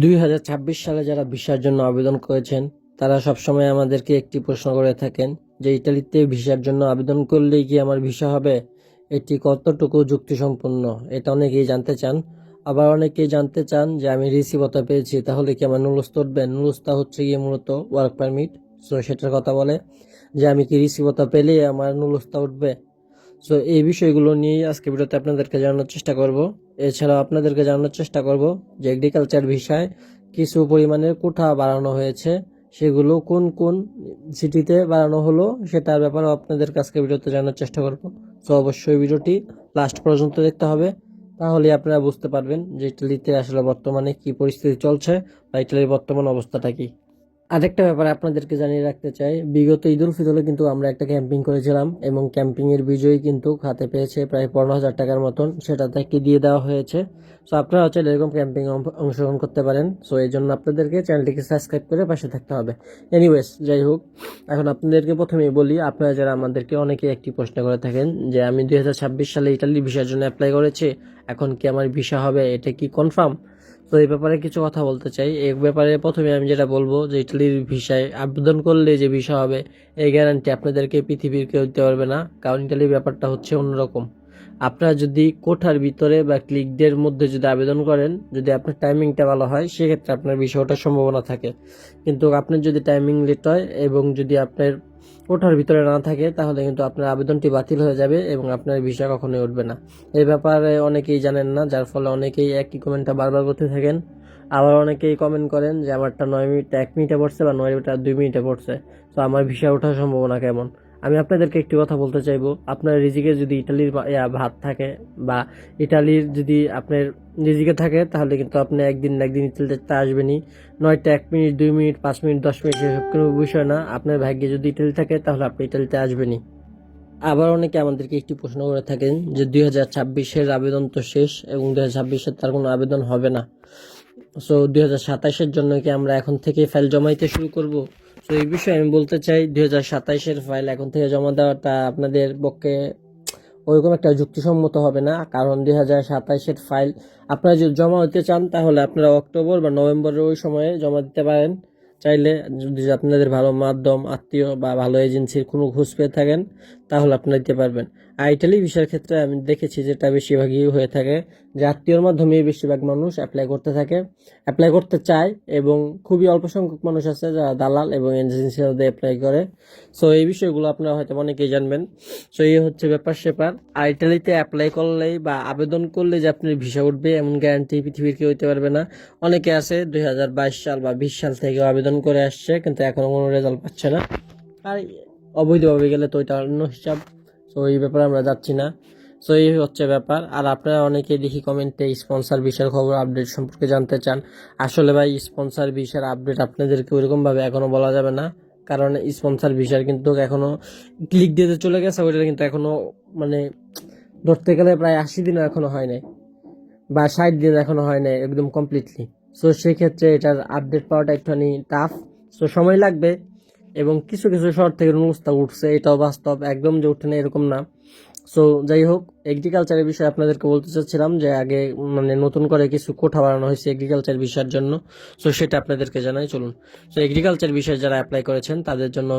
2026 সালে যারা ভিসার জন্য আবেদন করেছেন তারা সবসময় আমাদেরকে একটি প্রশ্ন করে থাকেন যে ইতালিতে ভিসার জন্য আবেদন করলেই কি আমার ভিসা হবে, এটি কতটুকু যুক্তিসম্পন্ন, এটা অনেকেই জানতে চান। আবার অনেকেই জানতে চান যে আমি রিসিভতা পেয়েছি তাহলে কি আমার নুলুস্তা উঠবে। নুলুস্তা হচ্ছে গিয়ে মূলত ওয়ার্ক পারমিট। সো সেটার কথা বলে যে আমি কি রিসিভতা পেলে আমার নুলুস্তা উঠবে। সো এই বিষয়গুলো নিয়েই আজকে ভিডিওতে আপনাদেরকে জানানোর চেষ্টা করব। এছাড়াও আপনাদেরকে জানানোর চেষ্টা করব যে এগ্রিকালচার ভিসায় কিছু পরিমাণের কোঠা বাড়ানো হয়েছে, সেগুলো কোন কোন সিটিতে বাড়ানো হলো সেটার ব্যাপারেও আপনাদের আজকে ভিডিওতে জানানোর চেষ্টা করব। সো অবশ্যই ভিডিওটি লাস্ট পর্যন্ত দেখতে হবে, তাহলে আপনারা বুঝতে পারবেন যে ইটালিতে আসলে বর্তমানে কি পরিস্থিতি চলছে বা ইটালির বর্তমান অবস্থাটা কি। আরেকটা ব্যাপার আপনাদেরকে জানিয়ে রাখতে চাই, বিগত ঈদ উল ফিতরে কিন্তু আমরা একটা ক্যাম্পিং করেছিলাম এবং ক্যাম্পিং এর বিজয়ী কিন্তু হাতে পেয়েছে প্রায় 15,000 টাকার মতন, সেটা তাকে দিয়ে দেওয়া হয়েছে। সো আপনারা চাইলে এরকম ক্যাম্পিং অংশগ্রহণ করতে পারেন। সো এই জন্য আপনাদেরকে চ্যানেলটিকে সাবস্ক্রাইব করে পাশে থাকতে হবে। এনিওয়েজ, যাই হোক, এখন আপনাদেরকে প্রথমেই বলি, আপনারা যারা আমাদেরকে অনেকে একটি প্রশ্ন করে থাকেন যে আমি 2026 সালে ইটালি ভিসার জন্য অ্যাপ্লাই করেছি, এখন কি আমার ভিসা হবে, এটা কি কনফার্ম? তো এই ব্যাপারে কিছু কথা বলতে চাই। এই ব্যাপারে প্রথমে আমি যেটা বলবো যে ইটালির ভিসায় আবেদন করলে যে ভিসা হবে এই গ্যারান্টি আপনাদেরকে পৃথিবীর কেউ দিতে পারবে না, কারণ ইটালির ব্যাপারটা হচ্ছে অন্যরকম। আপনারা যদি কোঠার ভিতরে বা ক্লিকদের মধ্যে যদি আবেদন করেন, যদি আপনার টাইমিংটা ভালো হয় সেক্ষেত্রে আপনার ভিসা ওঠার সম্ভাবনা থাকে। কিন্তু আপনার যদি টাইমিং লেট হয় এবং যদি আপনার কোঠার ভিতরে না থাকে তাহলে কিন্তু আপনার আবেদনটি বাতিল হয়ে যাবে এবং আপনার ভিসা কখনোই উঠবে না। এই ব্যাপারে অনেকেই জানেন না, যার ফলে অনেকেই একই কমেন্টটা বারবার করতে থাকেন। আবার অনেকেই কমেন্ট করেন যে আমারটা 9 মিনিট 1 মিনিটে পড়ছে বা 9 মিনিট 2 মিনিটে পড়ছে, তো আমার ভিসা ওঠার সম্ভাবনা কেমন। আমি আপনাদেরকে একটি কথা বলতে চাইবো, আপনার রিজিকে যদি ইটালির ভাত থাকে বা ইটালির যদি আপনার রিজিকে থাকে তাহলে কিন্তু আপনি একদিন না একদিন ইটালিতে আসবেনই। 9টা 1 মিনিট 2 মিনিট 5 মিনিট 10 মিনিট সেসব কোনো বিষয় না, আপনার ভাগ্যে যদি ইটালি থাকে তাহলে আপনি ইটালিতে আসবেনই। আবার অনেকে আমাদেরকে একটি প্রশ্ন করে থাকেন যে 2026-এর আবেদন তো শেষ এবং 2026-এর তার কোনো আবেদন হবে না। সো 2027-এর জন্য কি আমরা এখন থেকে ফাইল জমাইতে শুরু করব? তো এই বিষয়ে আমি বলতে চাই 2027-এর ফাইল এখন থেকে জমা দেওয়াটা আপনাদের পক্ষে ওইরকম একটা যুক্তিসম্মত হবে না, কারণ 2027-এর ফাইল আপনারা যদি জমা হতে চান তাহলে আপনারা অক্টোবর বা নভেম্বরের ওই সময়ে জমা দিতে পারেন চাইলে। যদি আপনাদের ভালো মাধ্যম আত্মীয় বা ভালো এজেন্সির কোনো খোঁজ পেয়ে থাকেন তাহলে আপনারা দিতে পারবেন। আর ইটালি ভিসার ক্ষেত্রে আমি দেখেছি যেটা বেশিরভাগই হয়ে থাকে যে আত্মীয়র মাধ্যমে বেশিরভাগ মানুষ অ্যাপ্লাই করতে থাকে, অ্যাপ্লাই করতে চায়, এবং খুবই অল্প সংখ্যক মানুষ আছে যারা দালাল এবং এজেন্সির মধ্যে অ্যাপ্লাই করে। সো এই বিষয়গুলো আপনারা হয়তো অনেকেই জানবেন। সো এই হচ্ছে ব্যাপার স্যাপার। আর ইটালিতে অ্যাপ্লাই করলেই বা আবেদন করলে যে আপনার ভিসা উঠবে এমন গ্যারান্টি পৃথিবীর কেউ হতে পারবে না। অনেকে আছে 2022 সাল বা 20 সাল থেকে আবেদন করে আসছে কিন্তু এখনো কোনো রেজাল্ট পাচ্ছে না। আর অবৈধভাবে গেলে তো ওইটা অন্য হিসাব। সো এই ব্যাপারে আমরা যাচ্ছি না। সো এই হচ্ছে ব্যাপার। আর আপনারা অনেকে দেখি কমেন্টে স্পন্সর ভিসার খবর আপডেট সম্পর্কে জানতে চান। আসলে ভাই স্পন্সর ভিসার আপডেট আপনাদেরকে ওইরকমভাবে এখনো বলা যাবে না, কারণ স্পন্সর ভিসার কিন্তু এখনো ক্লিক দিতে চলে গেছে, ওইটা কিন্তু এখনো মানে ধরতে গেলে প্রায় 80 দিনও এখনো হয় নাই বা 60 দিন এখনো হয় নাই একদম কমপ্লিটলি। সো সেক্ষেত্রে এটার আপডেট পাওয়াটা একটুখানি টাফ। সো সময় লাগবে এবং কিছু কিছু শহর থেকে নুস্তা উঠছে, এটাও বাস্তব, একদম যে উঠে না এরকম না। সো যাই হোক, এগ্রিকালচারের বিষয়ে আপনাদেরকে বলতে চাচ্ছিলাম যে আগে মানে নতুন করে কিছু কোঠা বাড়ানো হয়েছে এগ্রিকালচার বিষয়ের জন্য। সো সেটা আপনাদেরকে জানাই, চলুন। সো এগ্রিকালচার বিষয়ে যারা অ্যাপ্লাই করেছেন তাদের জন্য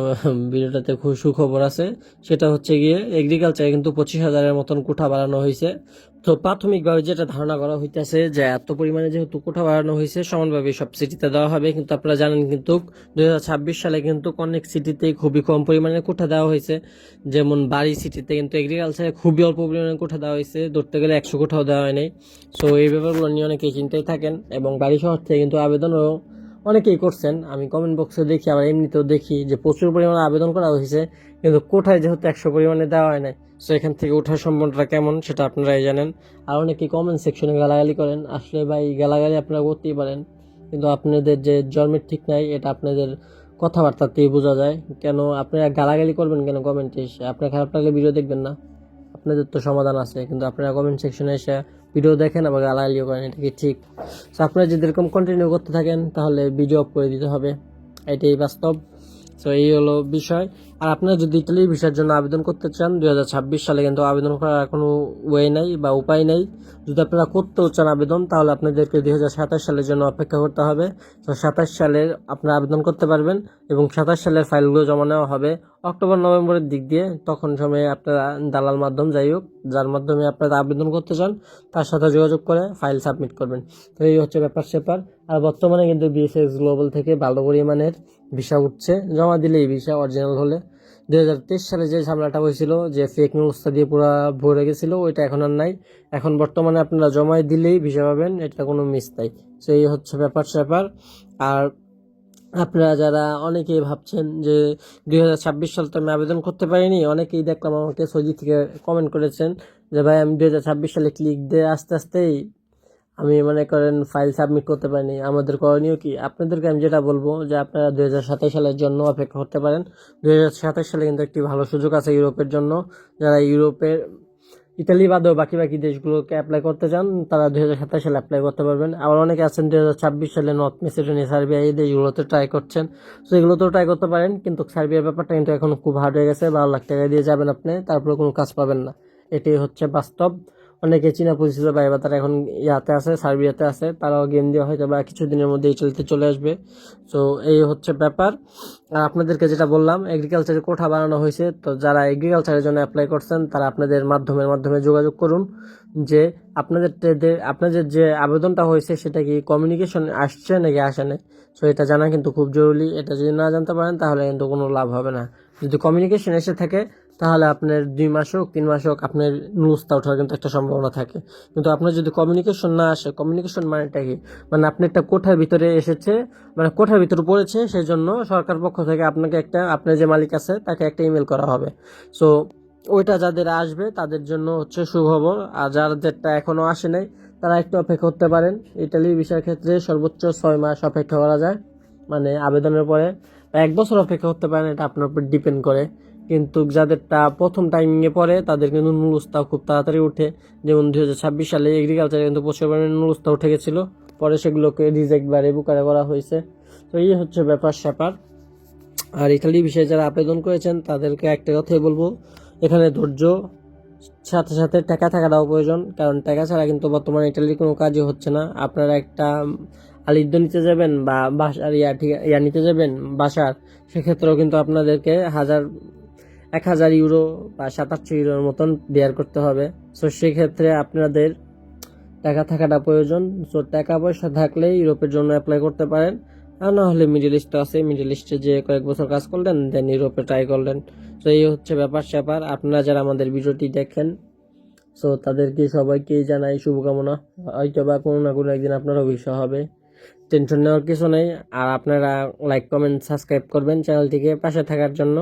ভিডিওটাতে খুব সুখবর আছে। সেটা হচ্ছে গিয়ে এগ্রিকালচারে কিন্তু 25,000-এর মতন কোঠা বাড়ানো হয়েছে। তো প্রাথমিকভাবে যেটা ধারণা করা হইতেছে যে এত পরিমাণে যেহেতু কোঠা বাড়ানো হয়েছে সমানভাবে সব সিটিতে দেওয়া হবে, কিন্তু আপনারা জানেন কিন্তু 2026 সালে কিন্তু অনেক সিটিতেই খুবই কম পরিমাণে কোঠা দেওয়া হয়েছে। যেমন বাড়ি সিটিতে কিন্তু এগ্রিকালচারে খুবই অল্প পরিমাণে কোঠা দেওয়া হয়েছে, ধরতে গেলে 100 কোঠাও দেওয়া হয় নাই। সো এই ব্যাপারগুলো নিয়ে অনেকেই চিন্তায় থাকেন এবং বাড়ি শহর থেকে কিন্তু আবেদনও অনেকেই করছেন। আমি কমেন্ট বক্সে দেখি, আবার এমনিতেও দেখি যে প্রচুর পরিমাণে আবেদন করা হয়েছে কিন্তু কোঠায় যেহেতু 100 পরিমাণে দেওয়া হয় নাই, সো এখান থেকে ওঠার সম্ভাবনাটা কেমন সেটা আপনারাই জানেন। আর অনেকেই কমেন্ট সেকশনে গালাগালি করেন, আসলে ভাই গালাগালি আপনারা করতেই পারেন কিন্তু আপনাদের যে জন্মের ঠিক নাই এটা আপনাদের কথাবার্তাতেই বোঝা যায়। কেন আপনারা গালাগালি করবেন কেন কমেন্টে এসে? আপনার খারাপ লাগলে ভিডিও দেখবেন না? আপনাদের তো সমাধান আছে, কিন্তু আপনারা কমেন্ট সেকশনে এসে ভিডিও দেখেন আবার গালাগালিও করেন, এটা কি ঠিক? সো আপনারা যদি এরকম কন্টিনিউ করতে থাকেন তাহলে ভিডিও অফ করে দিতে হবে, এটাই বাস্তব। সো এই হলো বিষয়। আর আপনারা যদি ইটালি ভিসার জন্য আবেদন করতে চান 2026 সালে কিন্তু আবেদন করার কোনো ওয়ে নাই বা উপায় নাই। যদি আপনারা করতেও চান আবেদন, তাহলে আপনাদেরকে 2027 সালের জন্য অপেক্ষা করতে হবে। তো 27 সালের আপনারা আবেদন করতে পারবেন এবং 27 সালের ফাইলগুলো জমা নেওয়া হবে অক্টোবর নভেম্বরের দিক দিয়ে। তখন সময়ে আপনারা দালাল মাধ্যম যাই হোক, যার মাধ্যমে আপনারা আবেদন করতে চান তার সাথে যোগাযোগ করে ফাইল সাবমিট করবেন। তো এই হচ্ছে ব্যাপার স্যাপার। আর বর্তমানে কিন্তু বিএসএস গ্লোবাল থেকে ভালো পরিমাণের ভিসা উঠছে, জমা দিলেই ভিসা অরিজিনাল হলে। 2023 সালে যে ঝামেলাটা হয়েছিল, যে ফেক নিউজটা দিয়ে পুরো ভরে গেছিল, ওইটা এখন আর নাই। এখন বর্তমানে আপনারা জমায় দিলেই ভিসা পাবেন, এটা কোনো মিস নাই। তো এই হচ্ছে ব্যাপার স্যাপার। আর আপনারা যারা অনেকেই ভাবছেন যে 2026 সাল তো আমি আবেদন করতে পারিনি, অনেকেই দেখলাম আমাকে সৌদি থেকে কমেন্ট করেছেন যে ভাই আমি 2026 সালে ক্লিক দিয়ে আস্তে আস্তেই আমি মনে করেন ফাইল সাবমিট করতে পারিনি, আমাদের করণীয় কি? আপনাদেরকে আমি যেটা বলবো যে আপনারা 2027 সালের জন্য অপেক্ষা করতে পারেন। 2027 সালে কিন্তু একটি ভালো সুযোগ আছে ইউরোপের জন্য। যারা ইউরোপের ইতালি বাদেও বাকি বাকি দেশগুলোকে অ্যাপ্লাই করতে চান তারা 2027 সালে অ্যাপ্লাই করতে পারবেন। আবার অনেকে আছেন 2026 সালে নর্থ মেসিডোনিয়া, সার্বিয়া এই দেশগুলোতে ট্রাই করছেন। তো এগুলোতেও ট্রাই করতে পারেন, কিন্তু সার্বিয়ার ব্যাপারটা কিন্তু এখন খুব হার্ড হয়ে গেছে। 12 লাখ টাকা দিয়ে যাবেন আপনি, তারপরে কোনো কাজ পাবেন না। এটাই হচ্ছে বাস্তব। অনেকে চীনা পরিচিত ভাই বা তারা এখন ইয়াতে আছে, সার্বিয়াতে আছে, তারাও গেম দিয়ে হয়তো বা কিছুদিনের মধ্যে ইটালিতে চলে আসবে। তো এই হচ্ছে ব্যাপার। আর আপনাদেরকে যেটা বললাম, এগ্রিকালচারের কোঠা বানানো হয়েছে, তো যারা এগ্রিকালচারের জন্য অ্যাপ্লাই করছেন তারা আপনাদের মাধ্যমে যোগাযোগ করুন যে আপনাদের যে আবেদনটা হয়েছে সেটা কি কমিউনিকেশন আসছে নাকি আসে নাই। সো এটা জানা কিন্তু খুব জরুরি। এটা যদি না জানতে পারেন তাহলে কিন্তু কোনো লাভ হবে না। যদি কমিউনিকেশন এসে থাকে তাহলে আপনার 2 মাস হোক 3 মাস হোক আপনার নিউজটা ওঠার কিন্তু একটা সম্ভাবনা থাকে। কিন্তু আপনার যদি কমিউনিকেশন না আসে, কমিউনিকেশন মানেটা কি? মানে আপনি একটা কোঠার ভিতরে এসেছে, মানে কোঠার ভিতরে পড়েছে, সেই জন্য সরকার পক্ষ থেকে আপনাকে আপনার যে মালিক আছে তাকে একটা ইমেল করা হবে। সো ওইটা যাদের আসবে তাদের জন্য হচ্ছে সুখবর। আর যাদেরটা এখনো আসে নাই তারা একটু অপেক্ষা করতে পারেন। ইটালি ভিসার ক্ষেত্রে সর্বোচ্চ 6 মাস অপেক্ষা করা যায়, মানে আবেদনের পরে। 1 বছর অপেক্ষা করতে পারেন, এটা আপনার উপর ডিপেন্ড করে। কিন্তু যাদেরটা প্রথম টাইমিংয়ে পড়ে তাদের কিন্তু নুলুসটাও খুব তাড়াতাড়ি উঠে। যেমন 2026 সালে এগ্রিকালচারে কিন্তু প্রচুর পরিমাণে নুলুসটা উঠে গেছিলো, পরে সেগুলোকে রিজেক্ট বা রেবুকারে করা হয়েছে। তো এই হচ্ছে ব্যাপার স্যাপার। আর ইটালি বিষয়ে যারা আবেদন করেছেন তাদেরকে একটা কথাই বলবো, এখানে ধৈর্য সাথে সাথে টাকা থাকাটাও প্রয়োজন। কারণ টাকা ছাড়া কিন্তু বর্তমানে ইটালির কোনো কাজই হচ্ছে না। আপনারা একটা আলিদ্য নিতে যাবেন বা বাসার ইয়া নিতে যাবেন বাসার, সেক্ষেত্রেও কিন্তু আপনাদেরকে 1000 ইউরো বা 700 ইউরোর মতন বেয়ার করতে হবে। সো সেক্ষেত্রে আপনাদের টাকা থাকাটা প্রয়োজন। সো টাকা পয়সা থাকলেই ইউরোপের জন্য অ্যাপ্লাই করতে পারেন। আর না হলে মিডল ইস্ট আছে, মিডল ইস্টে যে কয়েক বছর কাজ করলেন দেন ইউরোপে ট্রাই করলেন। তো এই হচ্ছে ব্যাপার স্যাপার। আপনারা যারা আমাদের ভিডিওটি দেখেন, সো তাদেরকে সবাইকেই জানাই শুভকামনা। হয়তো বা কোনো না কোনো একদিন আপনারও ভিসা হবে, টেনশন নেওয়ার কিছু নেই। আর আপনারা লাইক কমেন্ট সাবস্ক্রাইব করবেন চ্যানেলটিকে পাশে থাকার জন্য।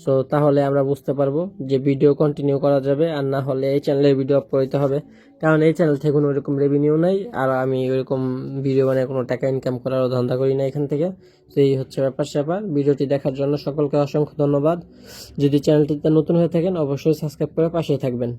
সো তাহলে আমরা বুঝতে পারবো যে ভিডিও কন্টিনিউ করা যাবে, আর না হলে এই চ্যানেলের ভিডিও আপলোড করতে হবে। কারণ এই চ্যানেল থেকে কোনো ওরকম রেভিনিউ নাই, আর আমি ওইরকম ভিডিও বানিয়ে কোনো টাকা ইনকাম করারও ধান্দা করি না এখান থেকে। তো এই হচ্ছে ব্যাপার স্যাপার। ভিডিওটি দেখার জন্য সকলকে অসংখ্য ধন্যবাদ। যদি চ্যানেলটিতে নতুন হয়ে থাকেন অবশ্যই সাবস্ক্রাইব করে পাশেই থাকবেন।